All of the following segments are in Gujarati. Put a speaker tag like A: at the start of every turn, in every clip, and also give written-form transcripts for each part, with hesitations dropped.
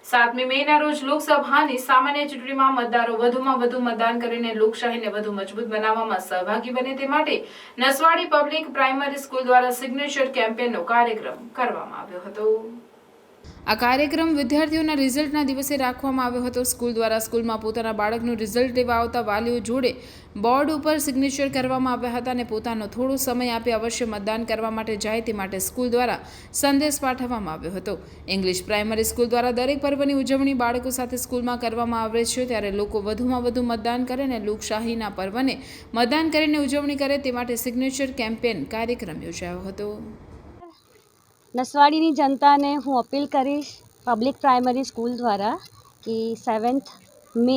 A: 7મી મેના રોજ લોકસભાની સામાન્ય ચૂંટણીમાં મતદારો વધુમાં વધુ મતદાન કરીને લોકશાહીને વધુ મજબૂત બનાવવામાં સહભાગી બને તે માટે નસવાડી પબ્લિક પ્રાઇમરી સ્કૂલ દ્વારા સિગ્નેચર કેમ્પેનનો કાર્યક્રમ કરવામાં આવ્યો હતો। આ કાર્યક્રમ વિદ્યાર્થીઓના રિઝલ્ટના દિવસે રાખવામાં આવ્યો હતો। સ્કૂલ દ્વારા સ્કૂલમાં પોતાના બાળકનું રિઝલ્ટ લેવા આવતા વાલીઓ જોડે બોર્ડ ઉપર સિગ્નેચર કરવામાં આવ્યા હતા અને પોતાનો થોડો સમય આપી અવશ્ય મતદાન કરવા માટે જાય તે માટે સ્કૂલ દ્વારા સંદેશ પાઠવવામાં આવ્યો હતો। ઇંગ્લિશ પ્રાઇમરી સ્કૂલ દ્વારા દરેક પર્વની ઉજવણી બાળકો સાથે સ્કૂલમાં કરવામાં આવે છે, ત્યારે લોકો વધુમાં વધુ મતદાન કરે અને લોકશાહીના પર્વને મતદાન કરીને ઉજવણી કરે તે માટે સિગ્નેચર કેમ્પેન કાર્યક્રમ યોજાયો હતો।
B: નસવાડીની જનતાને હું અપીલ કરીશ પબ્લિક પ્રાઇમરી સ્કૂલ દ્વારા કે 7th મે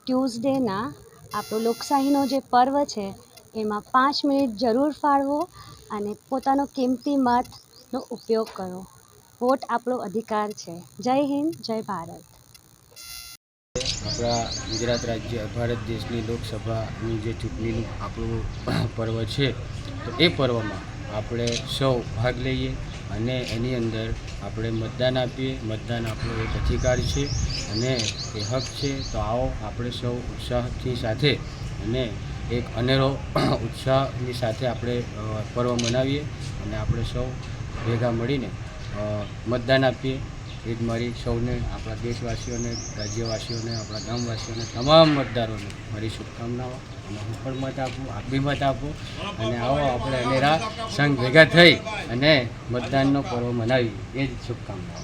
B: ટ્યુઝડેના આપણો લોકશાહીનો જે પર્વ છે એમાં 5 મિનિટ જરૂર ફાળવો અને પોતાનો કિંમતી મતનો ઉપયોગ કરો। વોટ આપણો અધિકાર છે। જય હિન્દ, જય ભારત।
C: આપણા ગુજરાત રાજ્ય ભારત દેશની લોકસભાની જે ચૂંટણીનું આપણું પર્વ છે, તો એ પર્વમાં આપણે સૌ ભાગ લઈએ અને એની અંદર આપણે મતદાન આપીએ। મતદાન આપણો એક અધિકાર છે અને એ હક છે, તો આવો આપણે સૌ ઉત્સાહથી સાથે અને એક અનેરો ઉત્સાહની સાથે આપણે પર્વ મનાવીએ અને આપણે સૌ ભેગા મળીને મતદાન આપીએ। એ જ મારી સૌને, આપણા દેશવાસીઓને, રાજ્યવાસીઓને, આપણા ગામવાસીઓને, તમામ મતદારોને મારી શુભકામનાઓ। અને હું પણ મત આપું, આપ બી મત આપો અને આવો આપણે અનેરા સંઘ ભેગા થઈ અને મતદાનનો પર્વ મનાવીએ। એ જ શુભકામનાઓ।